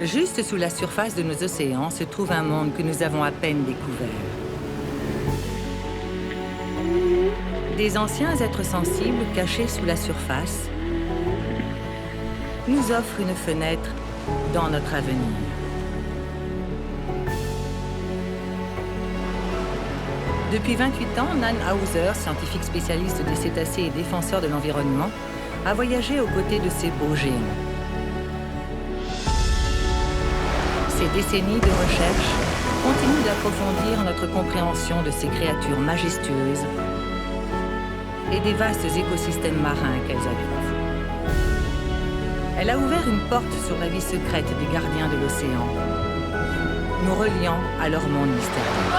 Juste sous la surface de nos océans se trouve un monde que nous avons à peine découvert. Des anciens êtres sensibles cachés sous la surface nous offrent une fenêtre dans notre avenir. Depuis 28 ans, Nan Hauser, scientifique spécialiste des cétacés et défenseur de l'environnement, a voyagé aux côtés de ces beaux géants. Ces décennies de recherche continuent d'approfondir notre compréhension de ces créatures majestueuses et des vastes écosystèmes marins qu'elles habitent. Elle a ouvert une porte sur la vie secrète des gardiens de l'océan, nous reliant à leur monde mystérieux.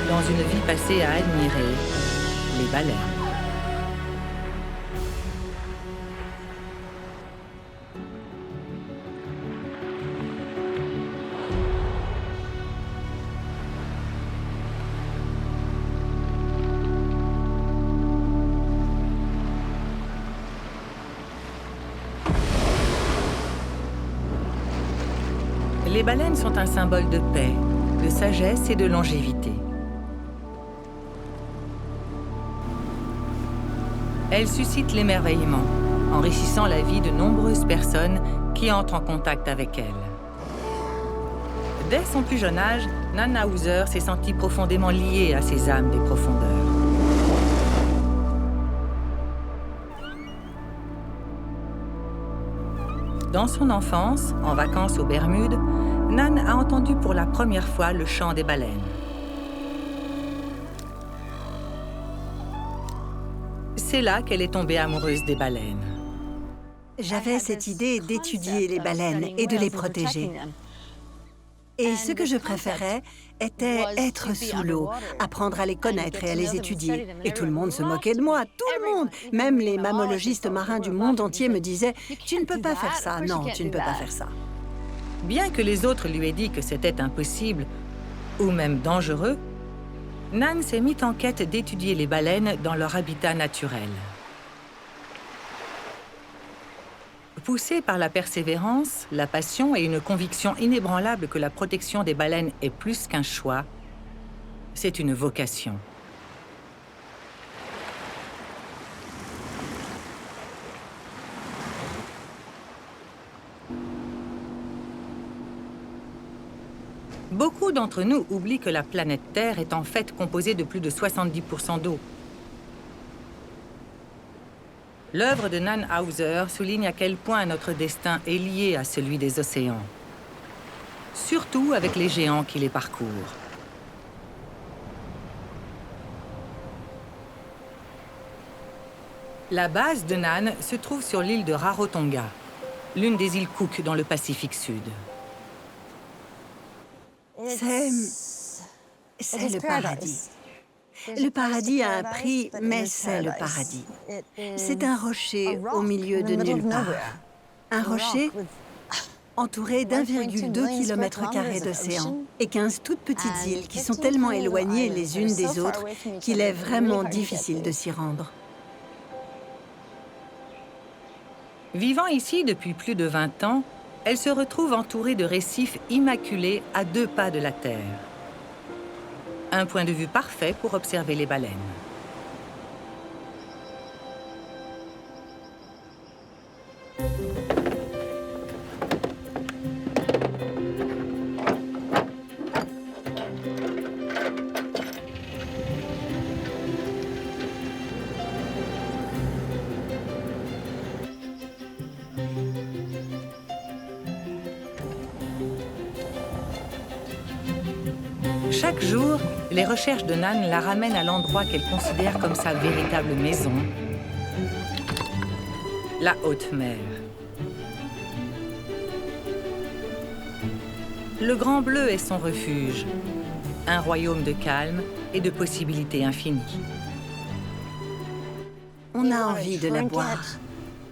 Dans une vie passée à admirer les baleines. Les baleines sont un symbole de paix, de sagesse et de longévité. Elles suscitent l'émerveillement, enrichissant la vie de nombreuses personnes qui entrent en contact avec elles. Dès son plus jeune âge, Nan Hauser s'est sentie profondément liée à ces âmes des profondeurs. Dans son enfance, en vacances aux Bermudes, Nan a entendu pour la première fois le chant des baleines. C'est là qu'elle est tombée amoureuse des baleines. J'avais cette idée d'étudier les baleines et de les protéger. Et ce que je préférais était être sous l'eau, apprendre à les connaître et à les étudier. Et tout le monde se moquait de moi, tout le monde. Même les mammalogistes marins du monde entier me disaient « Tu ne peux pas faire ça, non, tu ne peux pas faire ça. » Bien que les autres lui aient dit que c'était impossible, ou même dangereux, Nan s'est mise en quête d'étudier les baleines dans leur habitat naturel. Poussée par la persévérance, la passion et une conviction inébranlable que la protection des baleines est plus qu'un choix, c'est une vocation. Beaucoup d'entre nous oublient que la planète Terre est en fait composée de plus de 70% d'eau. L'œuvre de Nan Hauser souligne à quel point notre destin est lié à celui des océans, surtout avec les géants qui les parcourent. La base de Nan se trouve sur l'île de Rarotonga, l'une des îles Cook dans le Pacifique Sud. C'est le paradis. Le paradis a un prix, mais c'est le paradis. C'est un rocher au milieu de nulle part. Un rocher entouré d'1,2 km² d'océan et 15 toutes petites îles qui sont tellement éloignées les unes des autres qu'il est vraiment difficile de s'y rendre. Vivant ici depuis plus de 20 ans, elle se retrouve entourée de récifs immaculés à 2 pas de la Terre. Un point de vue parfait pour observer les baleines. Chaque jour, les recherches de Nan la ramènent à l'endroit qu'elle considère comme sa véritable maison, la haute mer. Le Grand Bleu est son refuge, un royaume de calme et de possibilités infinies. On a envie de la boire.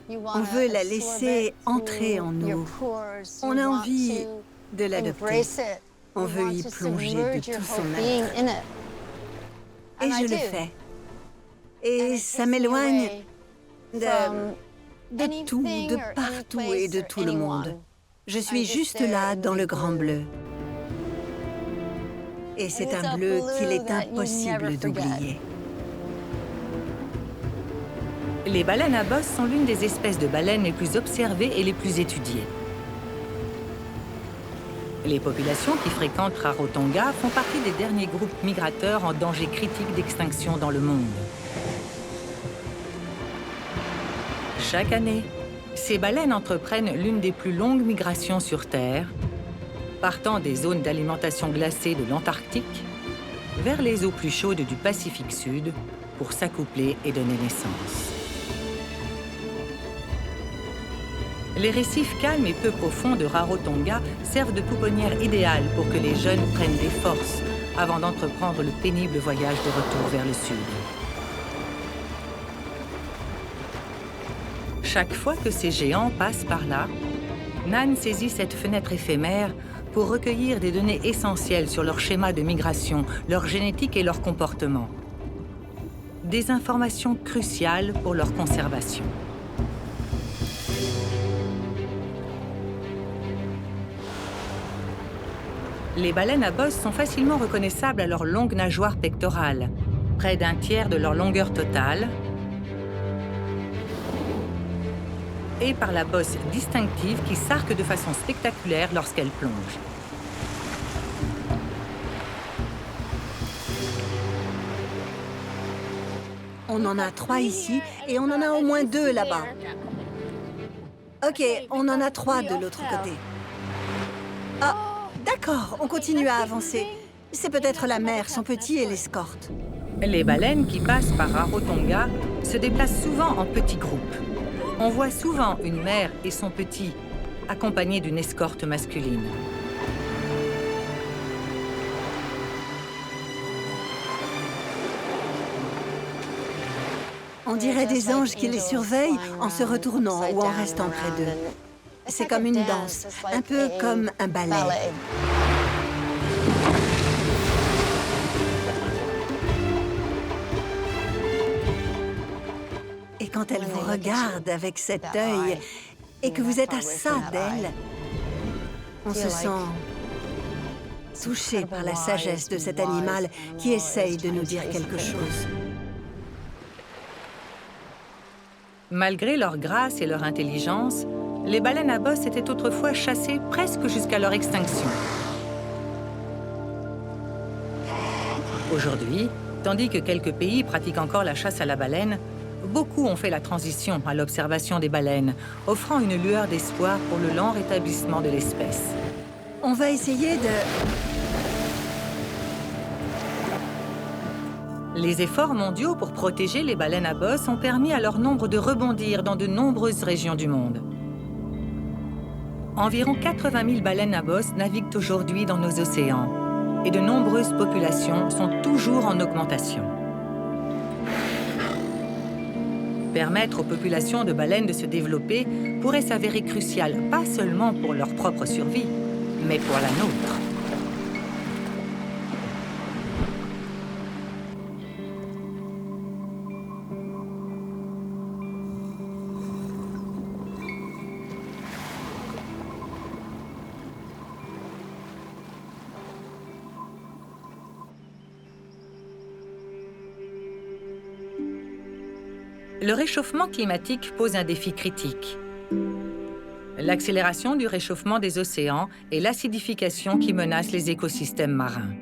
On veut la laisser entrer en nous. On a envie de l'adopter. On veut y plonger de tout son être. Et je le fais. Et ça m'éloigne de tout, de partout et de tout le monde. Je suis juste là dans le grand bleu. Et c'est un bleu qu'il est impossible d'oublier. Les baleines à bosse sont l'une des espèces de baleines les plus observées et les plus étudiées. Les populations qui fréquentent Rarotonga font partie des derniers groupes migrateurs en danger critique d'extinction dans le monde. Chaque année, ces baleines entreprennent l'une des plus longues migrations sur Terre, partant des zones d'alimentation glacée de l'Antarctique vers les eaux plus chaudes du Pacifique Sud pour s'accoupler et donner naissance. Les récifs calmes et peu profonds de Rarotonga servent de pouponnière idéale pour que les jeunes prennent des forces avant d'entreprendre le pénible voyage de retour vers le sud. Chaque fois que ces géants passent par là, Nan saisit cette fenêtre éphémère pour recueillir des données essentielles sur leur schéma de migration, leur génétique et leur comportement. Des informations cruciales pour leur conservation. Les baleines à bosse sont facilement reconnaissables à leur longue nageoire pectorale, près d'un tiers de leur longueur totale, et par la bosse distinctive qui s'arque de façon spectaculaire lorsqu'elle plonge. On en a 3 ici et on en a au moins 2 là-bas. OK, on en a 3 de l'autre côté. Ah, d'accord, on continue à avancer. C'est peut-être la mère, son petit et l'escorte. Les baleines qui passent par Rarotonga se déplacent souvent en petits groupes. On voit souvent une mère et son petit, accompagnés d'une escorte masculine. On dirait des anges qui les surveillent en se retournant ou en restant près d'eux. C'est comme une danse, un peu comme un ballet. Et quand elle vous regarde avec cet œil et que vous êtes à ça d'elle, on se sent touché par la sagesse de cet animal qui essaye de nous dire quelque chose. Malgré leur grâce et leur intelligence, les baleines à bosse étaient autrefois chassées presque jusqu'à leur extinction. Aujourd'hui, tandis que quelques pays pratiquent encore la chasse à la baleine, beaucoup ont fait la transition à l'observation des baleines, offrant une lueur d'espoir pour le lent rétablissement de l'espèce. On va essayer de... Les efforts mondiaux pour protéger les baleines à bosse ont permis à leur nombre de rebondir dans de nombreuses régions du monde. Environ 80 000 baleines à bosse naviguent aujourd'hui dans nos océans et de nombreuses populations sont toujours en augmentation. Permettre aux populations de baleines de se développer pourrait s'avérer crucial, pas seulement pour leur propre survie, mais pour la nôtre. Le réchauffement climatique pose un défi critique. L'accélération du réchauffement des océans et l'acidification qui menacent les écosystèmes marins.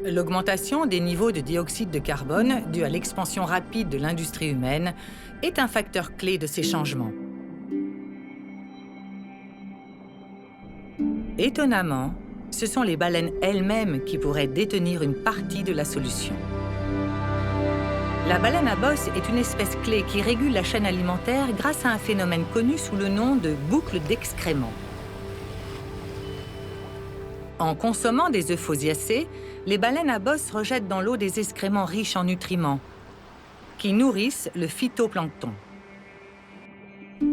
L'augmentation des niveaux de dioxyde de carbone due à l'expansion rapide de l'industrie humaine est un facteur clé de ces changements. Étonnamment, ce sont les baleines elles-mêmes qui pourraient détenir une partie de la solution. La baleine à bosse est une espèce clé qui régule la chaîne alimentaire grâce à un phénomène connu sous le nom de boucle d'excréments. En consommant des œufs fausiacés, les baleines à bosse rejettent dans l'eau des excréments riches en nutriments qui nourrissent le phytoplancton,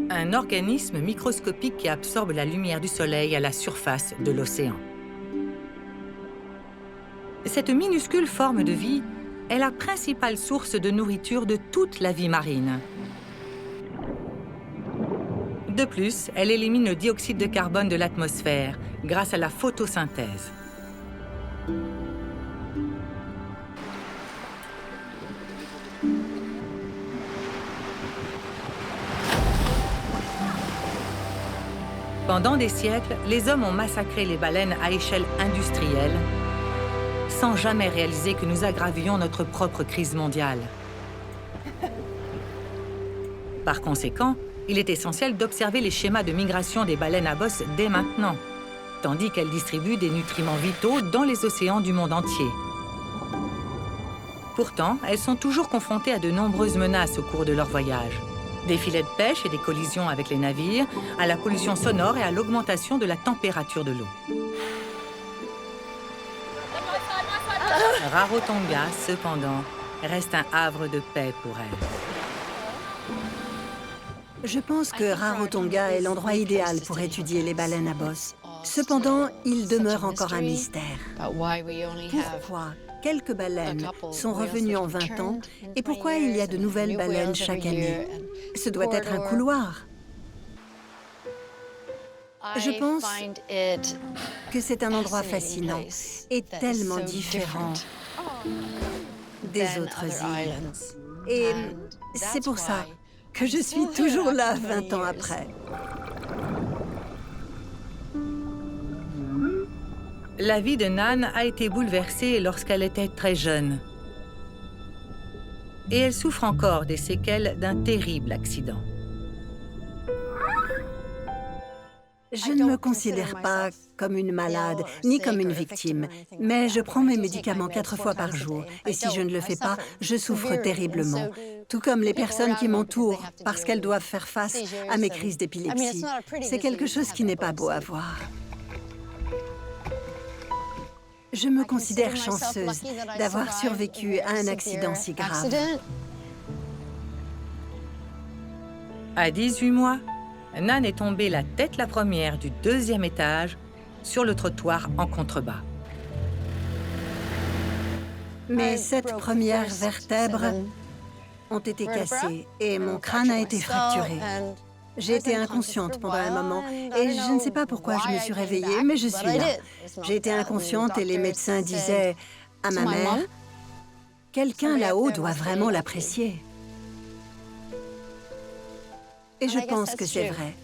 un organisme microscopique qui absorbe la lumière du soleil à la surface de l'océan. Cette minuscule forme de vie est la principale source de nourriture de toute la vie marine. De plus, elle élimine le dioxyde de carbone de l'atmosphère grâce à la photosynthèse. Pendant des siècles, les hommes ont massacré les baleines à échelle industrielle, sans jamais réaliser que nous aggravions notre propre crise mondiale. Par conséquent, il est essentiel d'observer les schémas de migration des baleines à bosse dès maintenant, tandis qu'elles distribuent des nutriments vitaux dans les océans du monde entier. Pourtant, elles sont toujours confrontées à de nombreuses menaces au cours de leur voyage. Des filets de pêche et des collisions avec les navires, à la pollution sonore et à l'augmentation de la température de l'eau. Rarotonga, cependant, reste un havre de paix pour elle. Je pense que Rarotonga est l'endroit idéal pour étudier les baleines à bosse. Cependant, il demeure encore un mystère. Pourquoi quelques baleines sont revenues en 20 ans et pourquoi il y a de nouvelles baleines chaque année? Ce doit être un couloir. Je pense que c'est un endroit fascinant et tellement différent des autres îles. Et c'est pour ça que je suis toujours là 20 ans après. La vie de Nan a été bouleversée lorsqu'elle était très jeune. Et elle souffre encore des séquelles d'un terrible accident. Je ne me considère pas comme une malade, ni comme une victime, mais je prends mes médicaments 4 fois par jour. Et si je ne le fais pas, je souffre terriblement. Tout comme les personnes qui m'entourent, parce qu'elles doivent faire face à mes crises d'épilepsie. C'est quelque chose qui n'est pas beau à voir. Je me considère chanceuse d'avoir survécu à un accident si grave. À 18 mois, Nan est tombée la tête la première du 2e étage sur le trottoir en contrebas. Mes 7 premières vertèbres ont été cassées et mon crâne a été fracturé. J'ai été inconsciente pendant un moment et je ne sais pas pourquoi je me suis réveillée, mais je suis là. J'ai été inconsciente et les médecins disaient à ma mère, « Quelqu'un là-haut doit vraiment l'apprécier. » Et je pense que c'est vrai.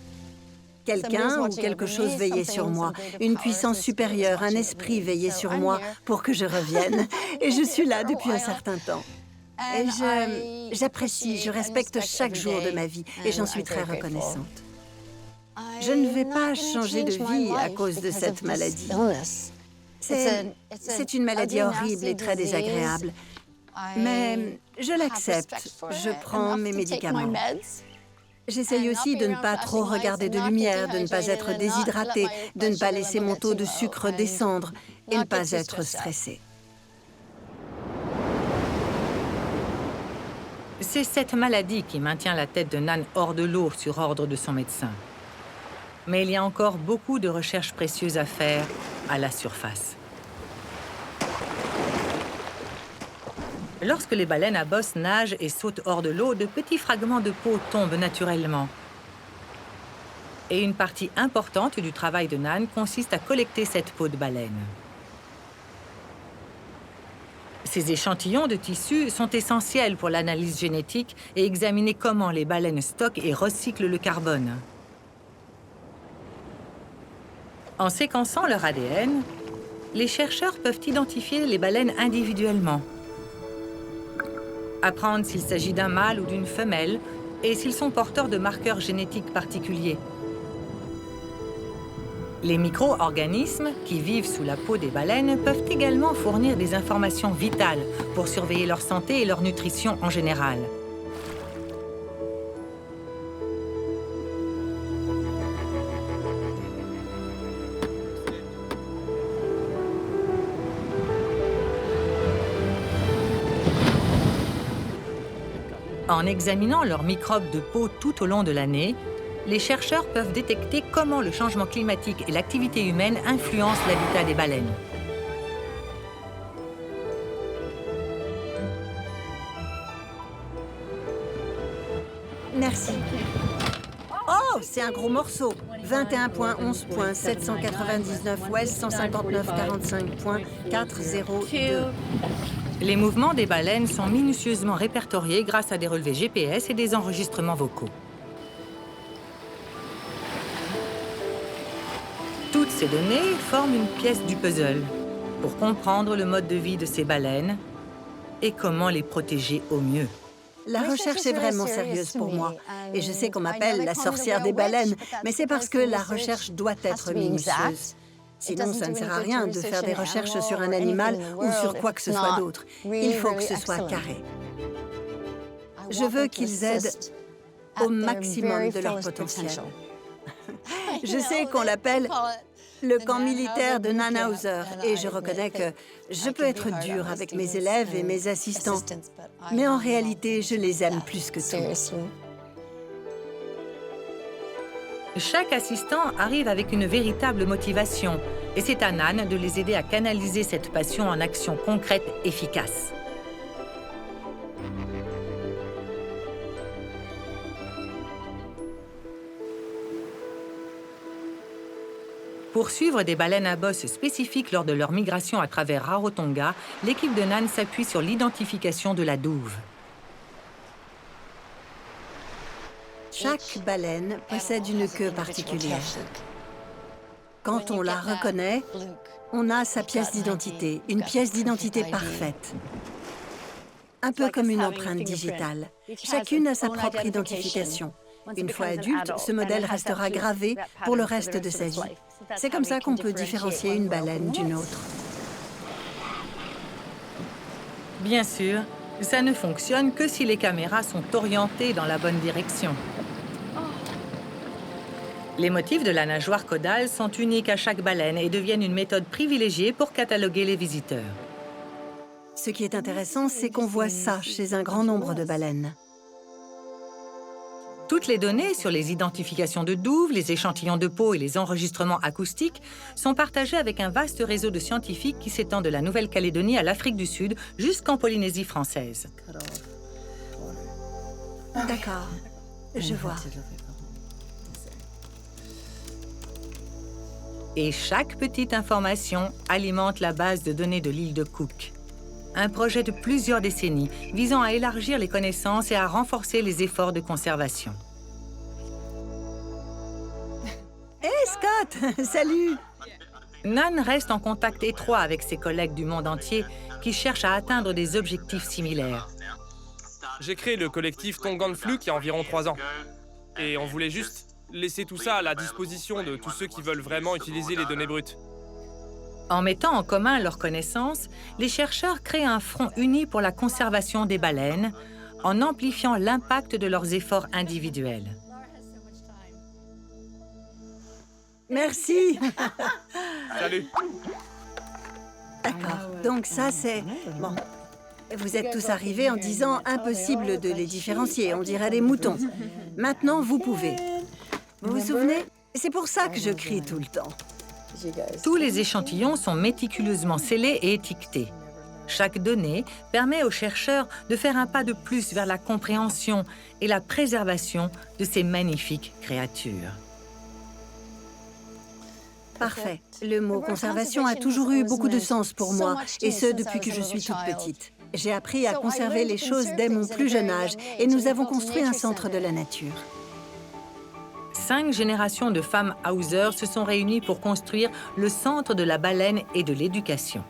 Quelqu'un ou quelque chose veillait sur moi, une puissance supérieure, un esprit veillait sur moi pour que je revienne. Et je suis là depuis un certain temps. Et j'apprécie, je respecte chaque jour de ma vie et j'en suis très reconnaissante. Je ne vais pas changer de vie à cause de cette maladie. C'est une maladie horrible et très désagréable. Mais je l'accepte, je prends mes médicaments. J'essaye aussi de ne pas trop regarder de lumière, de ne pas être déshydratée, de ne pas laisser mon taux de sucre descendre et ne pas être stressée. C'est cette maladie qui maintient la tête de Nan hors de l'eau sur ordre de son médecin. Mais il y a encore beaucoup de recherches précieuses à faire à la surface. Lorsque les baleines à bosse nagent et sautent hors de l'eau, de petits fragments de peau tombent naturellement. Et une partie importante du travail de Nan consiste à collecter cette peau de baleine. Ces échantillons de tissu sont essentiels pour l'analyse génétique et examiner comment les baleines stockent et recyclent le carbone. En séquençant leur ADN, les chercheurs peuvent identifier les baleines individuellement, apprendre s'il s'agit d'un mâle ou d'une femelle et s'ils sont porteurs de marqueurs génétiques particuliers. Les micro-organismes qui vivent sous la peau des baleines peuvent également fournir des informations vitales pour surveiller leur santé et leur nutrition en général. En examinant leurs microbes de peau tout au long de l'année, les chercheurs peuvent détecter comment le changement climatique et l'activité humaine influencent l'habitat des baleines. Merci. Oh, c'est un gros morceau. 21.11.799 ouest 159.45.402. Les mouvements des baleines sont minutieusement répertoriés grâce à des relevés GPS et des enregistrements vocaux. Toutes ces données forment une pièce du puzzle pour comprendre le mode de vie de ces baleines et comment les protéger au mieux. La recherche est vraiment sérieuse pour moi. Et je sais qu'on m'appelle la sorcière des baleines, mais c'est parce que la recherche doit être minutieuse. Sinon, ça ne sert à rien de faire des recherches sur un animal ou sur quoi que ce soit d'autre. Il faut que ce soit carré. Je veux qu'ils aident au maximum de leur potentiel. Je sais qu'on l'appelle le camp militaire de Nannhauser et je reconnais que je peux être dure avec mes élèves et mes assistants, mais en réalité, je les aime plus que tout. Chaque assistant arrive avec une véritable motivation et c'est à Nan de les aider à canaliser cette passion en actions concrètes efficaces. Pour suivre des baleines à bosse spécifiques lors de leur migration à travers Rarotonga, l'équipe de Nan s'appuie sur l'identification de la douve. Chaque baleine possède une queue particulière. Quand on la reconnaît, on a sa pièce d'identité, une pièce d'identité parfaite. Un peu comme une empreinte digitale. Chacune a sa propre identification. Une fois adulte, ce modèle restera gravé pour le reste de sa vie. C'est comme ça qu'on peut différencier une baleine d'une autre. Bien sûr, ça ne fonctionne que si les caméras sont orientées dans la bonne direction. Les motifs de la nageoire caudale sont uniques à chaque baleine et deviennent une méthode privilégiée pour cataloguer les visiteurs. Ce qui est intéressant, c'est qu'on voit ça chez un grand nombre de baleines. Toutes les données sur les identifications de douves, les échantillons de peau et les enregistrements acoustiques sont partagées avec un vaste réseau de scientifiques qui s'étend de la Nouvelle-Calédonie à l'Afrique du Sud jusqu'en Polynésie française. D'accord, je vois. Et chaque petite information alimente la base de données de l'île de Cook. Un projet de plusieurs décennies visant à élargir les connaissances et à renforcer les efforts de conservation. Hé, Scott! Salut! Nan reste en contact étroit avec ses collègues du monde entier qui cherchent à atteindre des objectifs similaires. J'ai créé le collectif Tongan-Fluk il y a environ 3 ans. Et on voulait juste laisser tout ça à la disposition de tous ceux qui veulent vraiment utiliser les données brutes. En mettant en commun leurs connaissances, les chercheurs créent un front uni pour la conservation des baleines en amplifiant l'impact de leurs efforts individuels. Merci! Salut! D'accord, donc ça c'est... Bon, vous êtes tous arrivés en disant impossible de les différencier, on dirait des moutons. Maintenant, vous pouvez. Vous vous souvenez? C'est pour ça que je crie tout le temps. Tous les échantillons sont méticuleusement scellés et étiquetés. Chaque donnée permet aux chercheurs de faire un pas de plus vers la compréhension et la préservation de ces magnifiques créatures. Parfait. Le mot conservation a toujours eu beaucoup de sens pour moi, et ce depuis que je suis toute petite. J'ai appris à conserver les choses dès mon plus jeune âge, et nous avons construit un centre de la nature. 5 générations de femmes Hauser se sont réunies pour construire le Centre de la baleine et de l'éducation.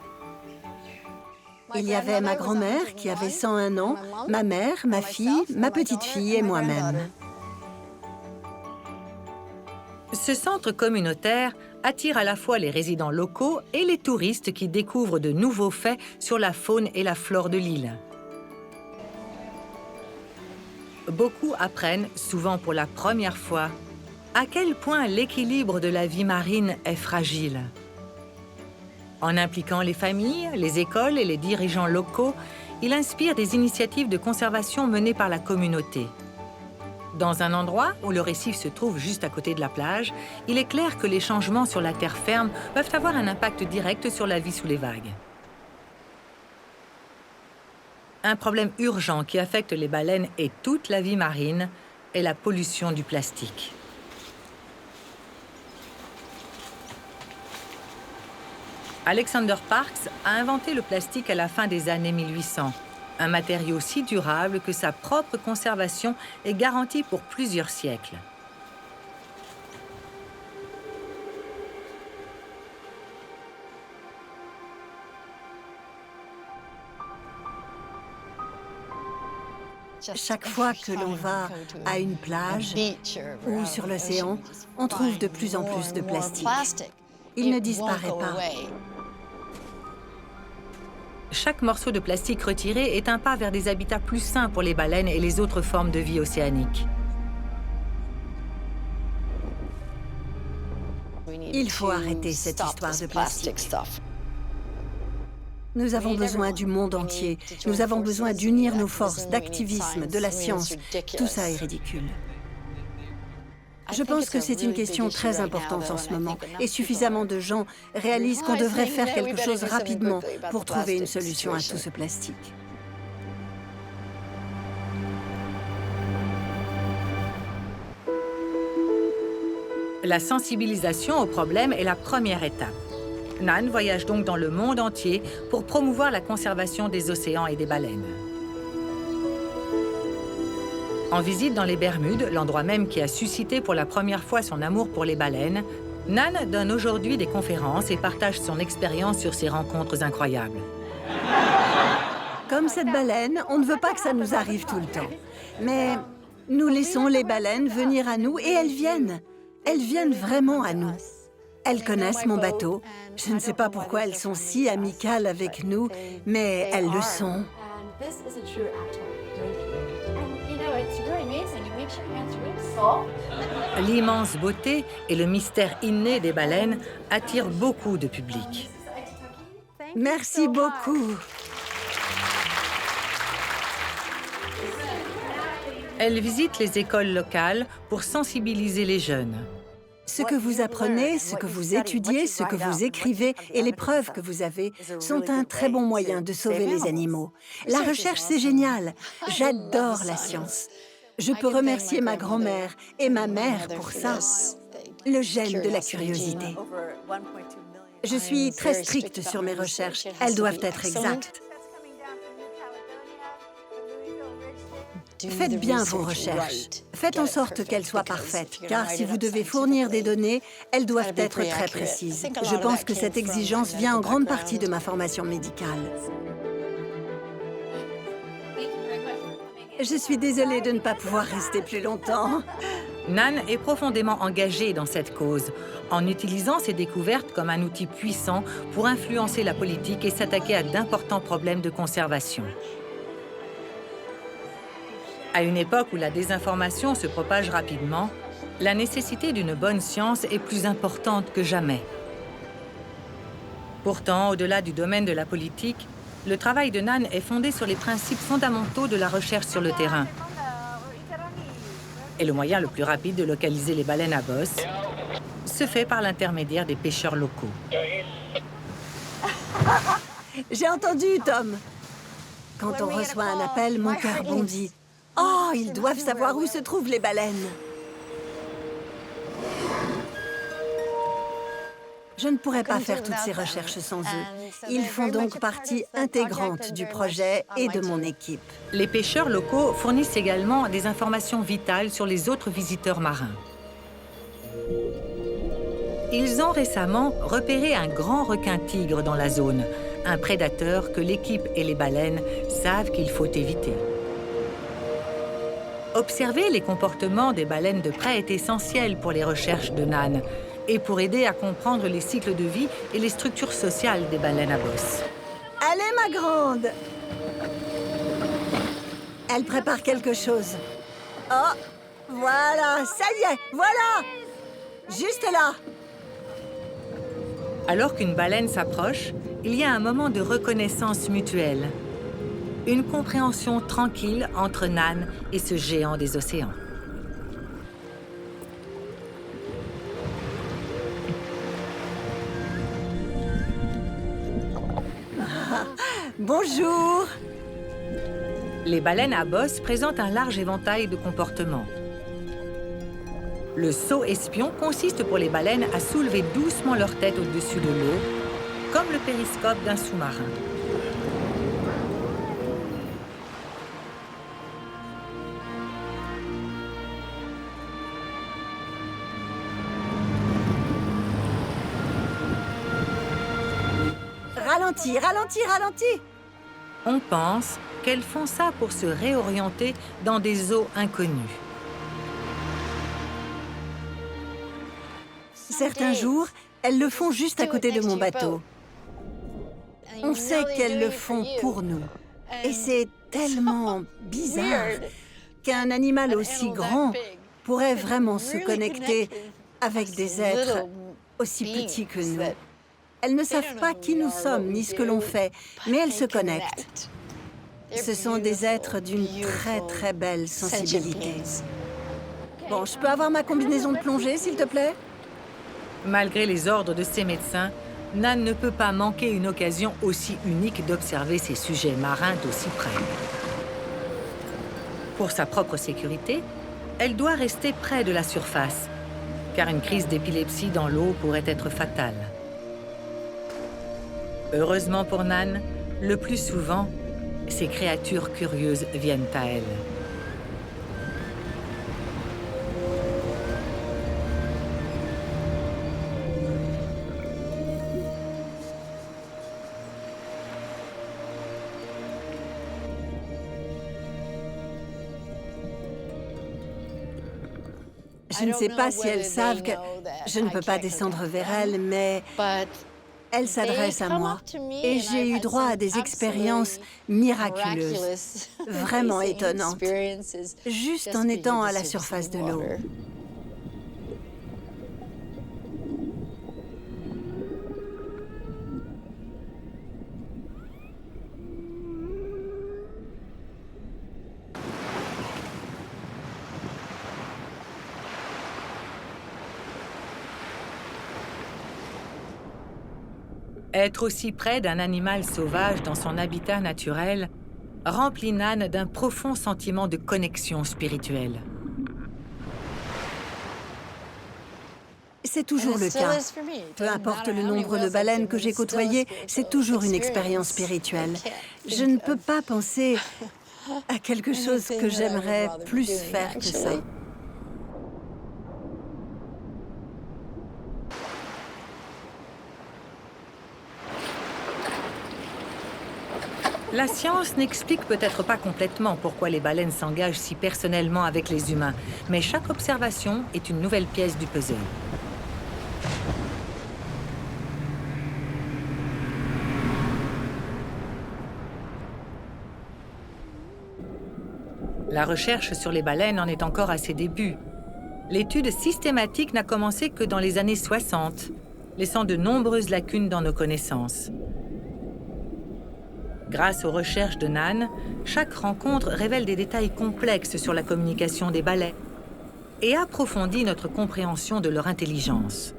Il y avait ma grand-mère qui avait 101 ans, ma mère, ma fille, ma petite-fille et moi-même. Ce centre communautaire attire à la fois les résidents locaux et les touristes qui découvrent de nouveaux faits sur la faune et la flore de l'île. Beaucoup apprennent, souvent pour la première fois, à quel point l'équilibre de la vie marine est fragile. En impliquant les familles, les écoles et les dirigeants locaux, il inspire des initiatives de conservation menées par la communauté. Dans un endroit où le récif se trouve juste à côté de la plage, il est clair que les changements sur la terre ferme peuvent avoir un impact direct sur la vie sous les vagues. Un problème urgent qui affecte les baleines et toute la vie marine est la pollution du plastique. Alexander Parkes a inventé le plastique à la fin des années 1800, un matériau si durable que sa propre conservation est garantie pour plusieurs siècles. Chaque fois que l'on va à une plage ou sur l'océan, on trouve de plus en plus de plastique. Il ne disparaît pas. Chaque morceau de plastique retiré est un pas vers des habitats plus sains pour les baleines et les autres formes de vie océanique. Il faut arrêter cette histoire de plastique. Nous avons besoin du monde entier. Nous avons besoin d'unir nos forces d'activisme, de la science. Tout ça est ridicule. Je pense que c'est une question très importante en ce moment et suffisamment de gens réalisent qu'on devrait faire quelque chose rapidement pour trouver une solution à tout ce plastique. La sensibilisation au problème est la première étape. Nan voyage donc dans le monde entier pour promouvoir la conservation des océans et des baleines. En visite dans les Bermudes, l'endroit même qui a suscité pour la première fois son amour pour les baleines, Nan donne aujourd'hui des conférences et partage son expérience sur ces rencontres incroyables. Comme cette baleine, on ne veut pas que ça nous arrive tout le temps. Mais nous laissons les baleines venir à nous et elles viennent. Elles viennent vraiment à nous. Elles connaissent mon bateau. Je ne sais pas pourquoi elles sont si amicales avec nous, mais elles le sont. L'immense beauté et le mystère inné des baleines attirent beaucoup de public. Merci beaucoup. Elle visite les écoles locales pour sensibiliser les jeunes. Ce que vous apprenez, ce que vous étudiez, ce que vous écrivez et les preuves que vous avez sont un très bon moyen de sauver les animaux. La recherche, c'est génial. J'adore la science. Je peux remercier ma grand-mère et ma mère pour ça. Le gène de la curiosité. Je suis très stricte sur mes recherches. Elles doivent être exactes. Faites bien vos recherches. Faites en sorte qu'elles soient parfaites, car si vous devez fournir des données, elles doivent être très précises. Je pense que cette exigence vient en grande partie de ma formation médicale. Je suis désolée de ne pas pouvoir rester plus longtemps. Nan est profondément engagée dans cette cause, en utilisant ses découvertes comme un outil puissant pour influencer la politique et s'attaquer à d'importants problèmes de conservation. À une époque où la désinformation se propage rapidement, la nécessité d'une bonne science est plus importante que jamais. Pourtant, au-delà du domaine de la politique, le travail de Nan est fondé sur les principes fondamentaux de la recherche sur le terrain. Et le moyen le plus rapide de localiser les baleines à bosse se fait par l'intermédiaire des pêcheurs locaux. J'ai entendu, Tom. Quand on reçoit un appel, mon cœur bondit. Oh, ils doivent savoir où se trouvent les baleines. Je ne pourrais pas faire toutes ces recherches sans eux. Ils font donc partie intégrante du projet et de mon équipe. Les pêcheurs locaux fournissent également des informations vitales sur les autres visiteurs marins. Ils ont récemment repéré un grand requin-tigre dans la zone, un prédateur que l'équipe et les baleines savent qu'il faut éviter. Observer les comportements des baleines de près est essentiel pour les recherches de Nan et pour aider à comprendre les cycles de vie et les structures sociales des baleines à bosse. Allez, ma grande! Elle prépare quelque chose. Oh, voilà, ça y est, voilà! Juste là! Alors qu'une baleine s'approche, il y a un moment de reconnaissance mutuelle. Une compréhension tranquille entre Nan et ce géant des océans. Bonjour! Les baleines à bosse présentent un large éventail de comportements. Le saut espion consiste pour les baleines à soulever doucement leur tête au-dessus de l'eau, comme le périscope d'un sous-marin. Ralentis, ralentis, ralentis! On pense qu'elles font ça pour se réorienter dans des eaux inconnues. Certains jours, elles le font juste à côté de mon bateau. On sait qu'elles le font pour nous. Et c'est tellement bizarre qu'un animal aussi grand pourrait vraiment se connecter avec des êtres aussi petits que nous. Elles ne savent pas qui nous sommes ni ce que l'on fait, mais elles se connectent. Ce sont des êtres d'une très très belle sensibilité. Bon, je peux avoir ma combinaison de plongée, s'il te plaît? Malgré les ordres de ses médecins, Nan ne peut pas manquer une occasion aussi unique d'observer ses sujets marins d'aussi près. Pour sa propre sécurité, elle doit rester près de la surface, car une crise d'épilepsie dans l'eau pourrait être fatale. Heureusement pour Nan, le plus souvent, ces créatures curieuses viennent à elle. Je ne sais pas si elles savent que je ne peux pas descendre vers elles, mais elles s'adressent à moi. Et j'ai eu droit à des expériences miraculeuses, vraiment étonnantes, juste en étant à la surface de l'eau. Être aussi près d'un animal sauvage dans son habitat naturel remplit Nan d'un profond sentiment de connexion spirituelle. C'est toujours le cas. Peu importe le nombre de baleines que j'ai côtoyées, c'est toujours une expérience spirituelle. Je ne peux pas penser à quelque chose que j'aimerais plus faire que ça. La science n'explique peut-être pas complètement pourquoi les baleines s'engagent si personnellement avec les humains, mais chaque observation est une nouvelle pièce du puzzle. La recherche sur les baleines en est encore à ses débuts. L'étude systématique n'a commencé que dans les années 60, laissant de nombreuses lacunes dans nos connaissances. Grâce aux recherches de Nan, chaque rencontre révèle des détails complexes sur la communication des baleines et approfondit notre compréhension de leur intelligence.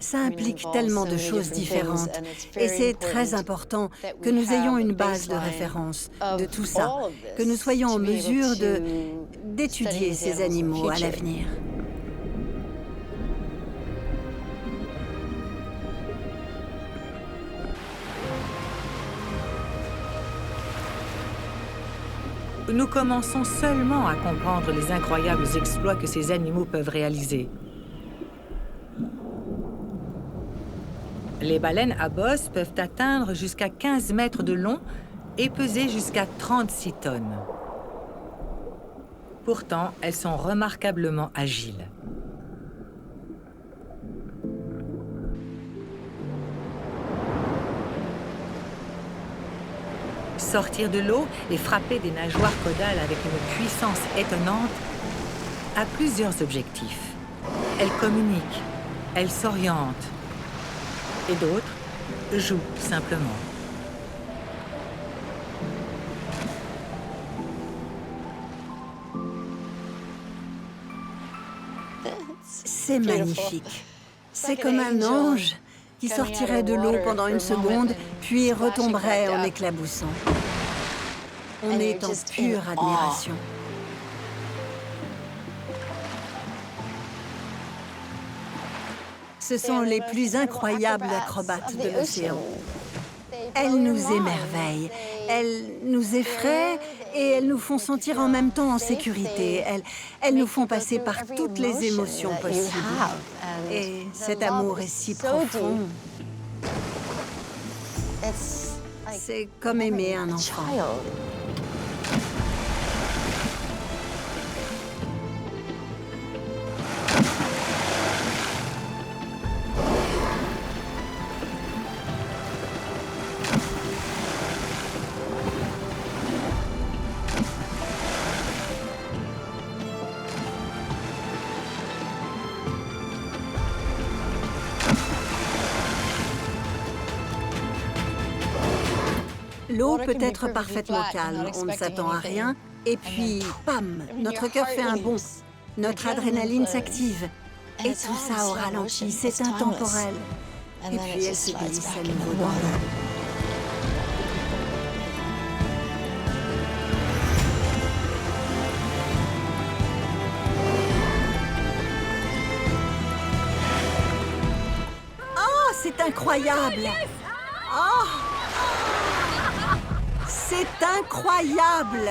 Ça implique tellement de choses différentes. Et c'est très important que nous ayons une base de référence de tout ça, que nous soyons en mesure d'étudier ces animaux à l'avenir. Nous commençons seulement à comprendre les incroyables exploits que ces animaux peuvent réaliser. Les baleines à bosse peuvent atteindre jusqu'à 15 mètres de long et peser jusqu'à 36 tonnes. Pourtant, elles sont remarquablement agiles. sortir de l'eau et frapper des nageoires caudales avec une puissance étonnante, a plusieurs objectifs. Elle communique, elle s'oriente, et d'autres jouent simplement. C'est magnifique. C'est comme un ange qui sortirait de l'eau pendant une seconde, puis retomberait en éclaboussant. On est en pure admiration. Ce sont les plus incroyables acrobates de l'océan. Elles nous émerveillent, elles nous effraient et elles nous font sentir en même temps en sécurité. Elles nous font passer par toutes les émotions possibles. Et cet amour est si profond. C'est comme aimer un enfant. L'eau peut être parfaitement calme, on ne s'attend à rien, et puis, pam, notre cœur fait un bond, notre adrénaline s'active, et tout ça au ralenti, c'est intemporel. Et puis elle se glisse à nouveau dans l'eau. Oh, c'est incroyable! Oh! C'est incroyable!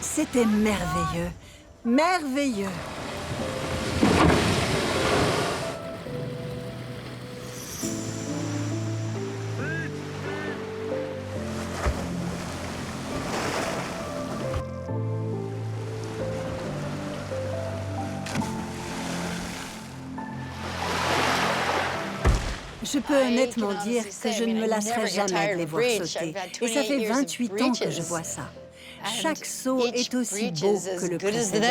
C'était merveilleux, merveilleux. Je peux honnêtement dire que je ne me lasserai jamais de les voir sauter. Et ça fait 28 ans que je vois ça. Chaque saut est aussi beau que le précédent.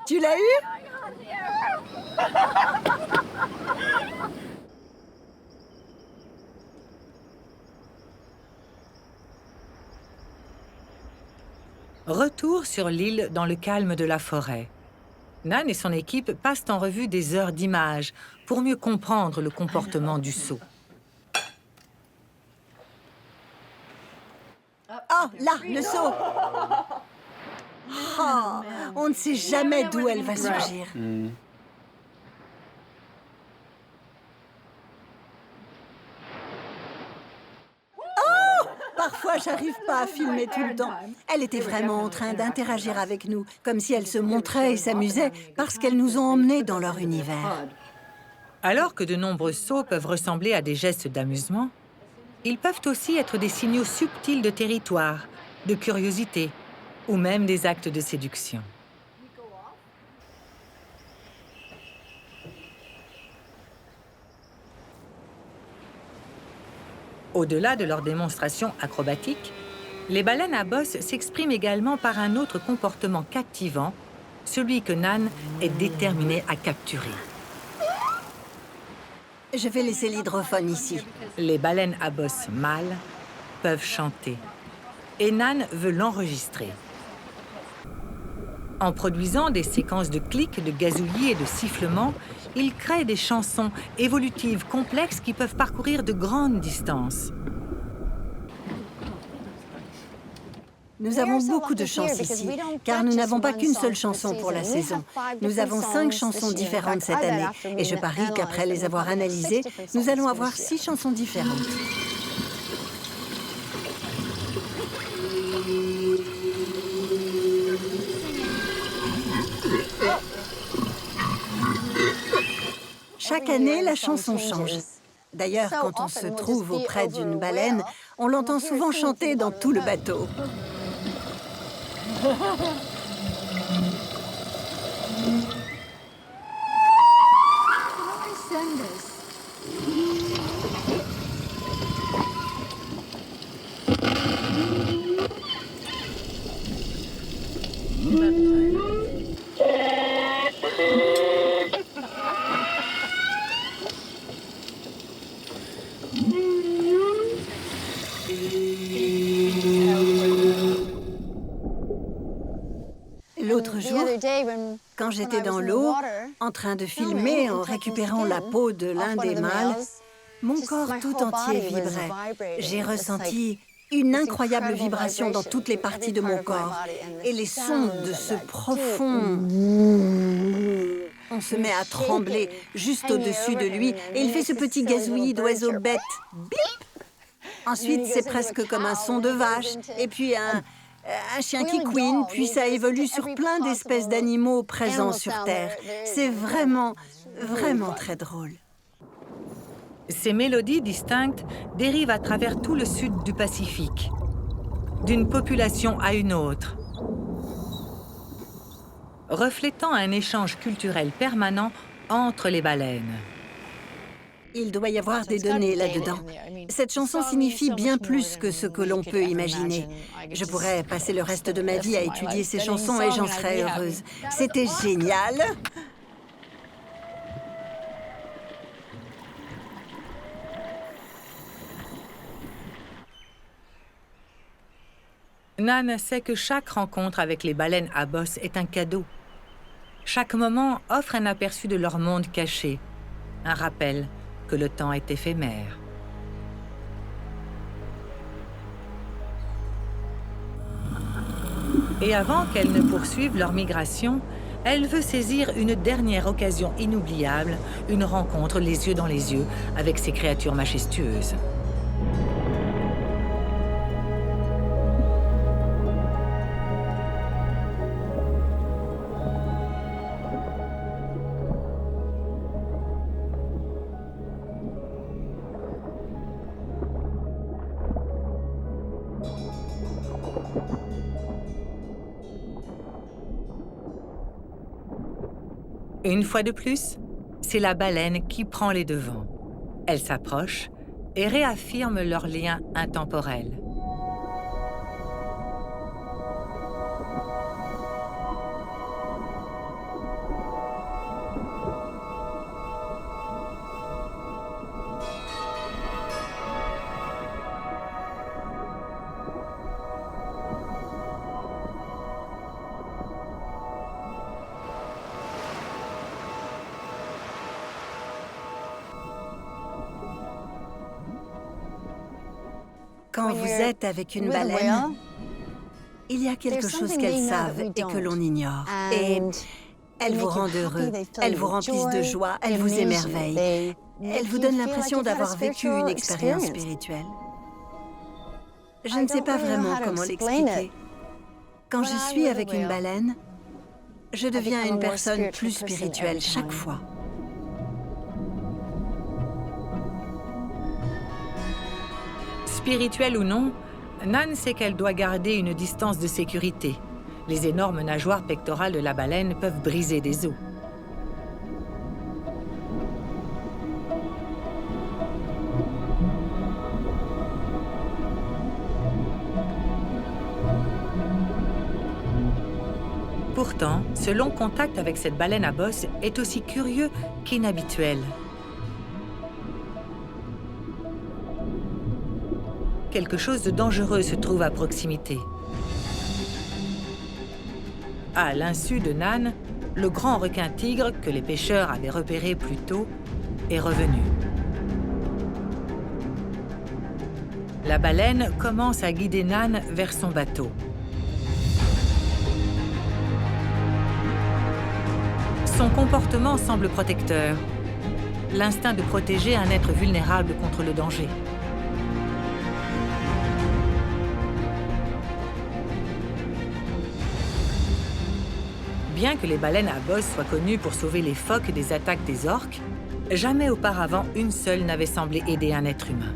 Tu l'as eu? Retour sur l'île dans le calme de la forêt. Nan et son équipe passent en revue des heures d'images pour mieux comprendre le comportement du saut. Oh, là, le saut! Oh, on ne sait jamais d'où elle va surgir. Parfois, j'arrive pas à filmer tout le temps. Elle était vraiment en train d'interagir avec nous, comme si elle se montrait et s'amusait, parce qu'elles nous ont emmenés dans leur univers. Alors que de nombreux sauts peuvent ressembler à des gestes d'amusement, ils peuvent aussi être des signaux subtils de territoire, de curiosité, ou même des actes de séduction. Au-delà de leur démonstration acrobatique, les baleines à bosse s'expriment également par un autre comportement captivant, celui que Nan est déterminée à capturer. Je vais laisser l'hydrophone ici. Les baleines à bosse mâles peuvent chanter, et Nan veut l'enregistrer. En produisant des séquences de clics, de gazouillis et de sifflements, ils créent des chansons évolutives complexes qui peuvent parcourir de grandes distances. Nous avons beaucoup de chance ici, car nous n'avons pas qu'une seule chanson pour la saison. Nous avons 5 chansons différentes cette année, et je parie qu'après les avoir analysées, nous allons avoir 6 chansons différentes. Chaque année, la chanson change. D'ailleurs, quand on se trouve auprès d'une baleine, on l'entend souvent chanter dans tout le bateau. L'autre jour, quand j'étais dans l'eau, en train de filmer en récupérant la peau de l'un des mâles, mon corps tout entier vibrait. J'ai ressenti une incroyable vibration dans toutes les parties de mon corps. Et les sons de ce profond... On se met à trembler juste au-dessus de lui et il fait ce petit gazouillis d'oiseau bête. Bip! Ensuite, c'est presque comme un son de vache. Et puis un chien qui couine, puis ça évolue sur plein d'espèces d'animaux présents sur Terre. C'est vraiment, vraiment très drôle. Ces mélodies distinctes dérivent à travers tout le sud du Pacifique, d'une population à une autre, reflétant un échange culturel permanent entre les baleines. Il doit y avoir des données là-dedans. Cette chanson signifie bien plus que ce que l'on peut imaginer. Je pourrais passer le reste de ma vie à étudier ces chansons et j'en serais heureuse. C'était génial! Nan sait que chaque rencontre avec les baleines à bosse est un cadeau. Chaque moment offre un aperçu de leur monde caché, un rappel que le temps est éphémère. Et avant qu'elles ne poursuivent leur migration, elle veut saisir une dernière occasion inoubliable, une rencontre les yeux dans les yeux avec ces créatures majestueuses. Une fois de plus, c'est la baleine qui prend les devants. Elle s'approche et réaffirme leur lien intemporel. Quand vous êtes avec une baleine, il y a quelque chose qu'elles savent et que l'on ignore. Et elles vous rendent heureux, elles vous remplissent de joie, elles vous émerveillent. Elles vous donnent l'impression d'avoir vécu une expérience spirituelle. Je ne sais pas vraiment comment l'expliquer. Quand je suis avec une baleine, je deviens une personne plus spirituelle chaque fois. Spirituelle ou non, Nan sait qu'elle doit garder une distance de sécurité. Les énormes nageoires pectorales de la baleine peuvent briser des os. Pourtant, ce long contact avec cette baleine à bosse est aussi curieux qu'inhabituel. Quelque chose de dangereux se trouve à proximité. À l'insu de Nan, le grand requin-tigre que les pêcheurs avaient repéré plus tôt est revenu. La baleine commence à guider Nan vers son bateau. Son comportement semble protecteur, l'instinct de protéger un être vulnérable contre le danger. Bien que les baleines à bosse soient connues pour sauver les phoques des attaques des orques, Jamais auparavant, une seule n'avait semblé aider un être humain.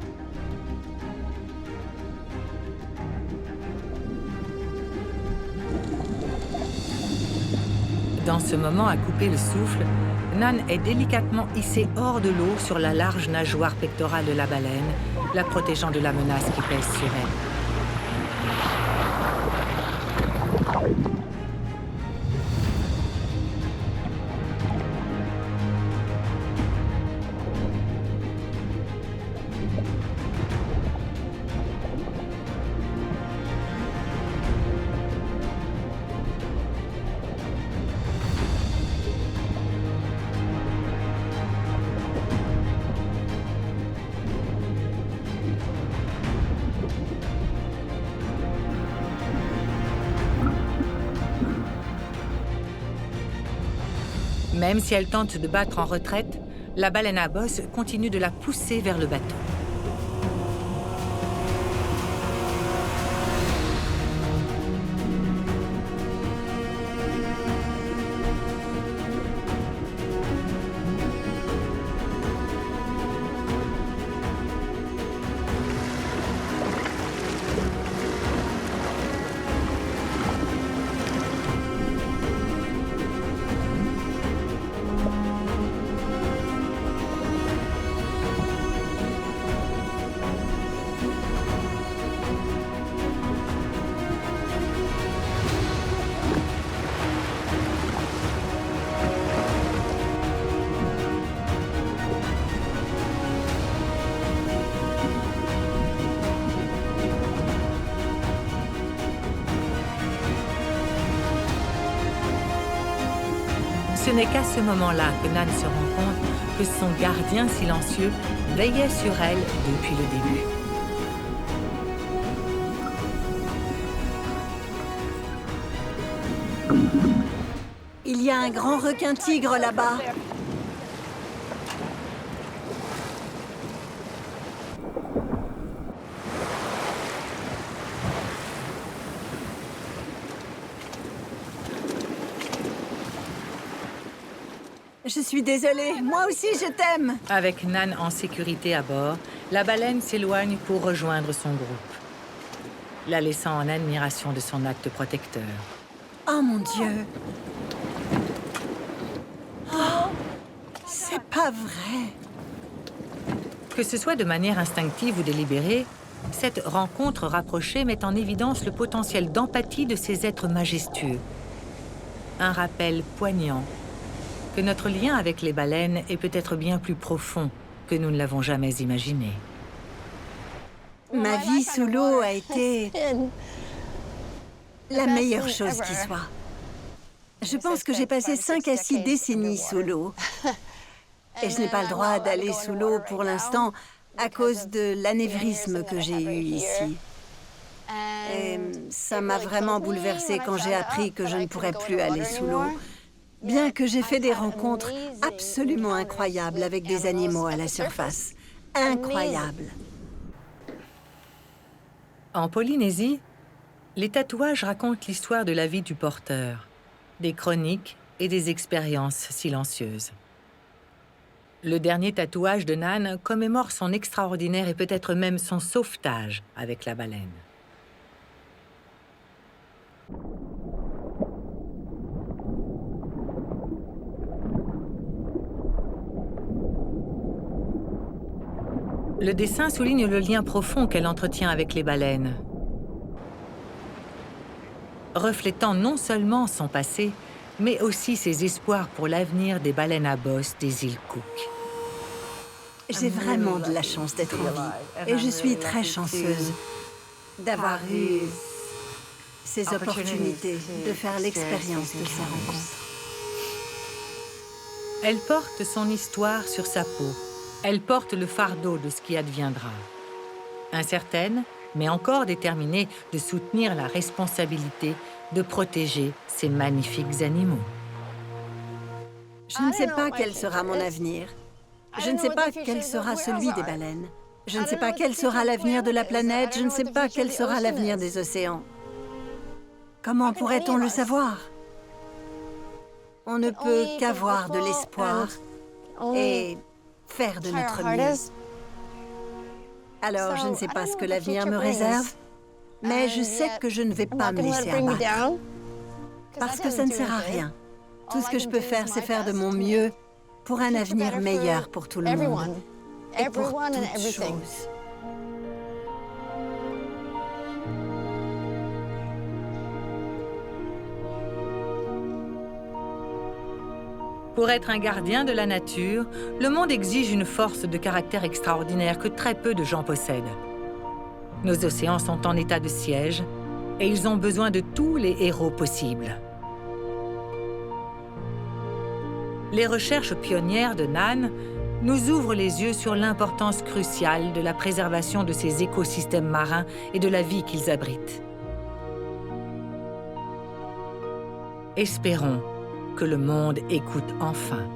Dans ce moment à couper le souffle, Nan est délicatement hissée hors de l'eau sur la large nageoire pectorale de la baleine, la protégeant de la menace qui pèse sur elle. Même si elle tente de battre en retraite, la baleine à bosse continue de la pousser vers le bateau. Ce n'est qu'à ce moment-là que Nan se rend compte que son gardien silencieux veillait sur elle depuis le début. Il y a un grand requin-tigre là-bas. Je suis désolée, moi aussi je t'aime. Avec Nan en sécurité à bord, la baleine s'éloigne pour rejoindre son groupe, la laissant en admiration de son acte protecteur. Oh mon Dieu. Oh, c'est pas vrai. Que ce soit de manière instinctive ou délibérée, cette rencontre rapprochée met en évidence le potentiel d'empathie de ces êtres majestueux. Un rappel poignant que notre lien avec les baleines est peut-être bien plus profond que nous ne l'avons jamais imaginé. Ma vie sous l'eau a été la meilleure chose qui soit. Je pense que j'ai passé 5 à 6 décennies sous l'eau. Et je n'ai pas le droit d'aller sous l'eau pour l'instant à cause de l'anévrisme que j'ai eu ici. Et ça m'a vraiment bouleversée quand j'ai appris que je ne pourrais plus aller sous l'eau. Bien que j'ai fait des rencontres absolument incroyables avec des animaux à la surface. Incroyables. En Polynésie, les tatouages racontent l'histoire de la vie du porteur, des chroniques et des expériences silencieuses. Le dernier tatouage de Nan commémore son extraordinaire et peut-être même son sauvetage avec la baleine. Le dessin souligne le lien profond qu'elle entretient avec les baleines, reflétant non seulement son passé, mais aussi ses espoirs pour l'avenir des baleines à bosse des îles Cook. J'ai vraiment de la chance d'être en vie. Et je suis très chanceuse d'avoir eu ces opportunités de faire l'expérience de ces rencontres. Elle porte son histoire sur sa peau. Elle porte le fardeau de ce qui adviendra. Incertaine, mais encore déterminée de soutenir la responsabilité de protéger ces magnifiques animaux. Je ne sais pas quel sera mon avenir. Je ne sais pas quel sera celui des baleines. Je ne sais pas quel sera l'avenir de la planète. Je ne sais pas quel sera l'avenir des océans. Comment pourrait-on le savoir? On ne peut qu'avoir de l'espoir et faire de notre mieux. Alors, je ne sais pas ce que l'avenir me réserve, mais je sais que je ne vais pas me laisser abattre. Parce que ça ne sert à rien. Tout ce que je peux faire, c'est faire de mon mieux pour un avenir meilleur pour tout le monde et pour toutes choses. Pour être un gardien de la nature, le monde exige une force de caractère extraordinaire que très peu de gens possèdent. Nos océans sont en état de siège et ils ont besoin de tous les héros possibles. Les recherches pionnières de Nan nous ouvrent les yeux sur l'importance cruciale de la préservation de ces écosystèmes marins et de la vie qu'ils abritent. Espérons que le monde écoute enfin.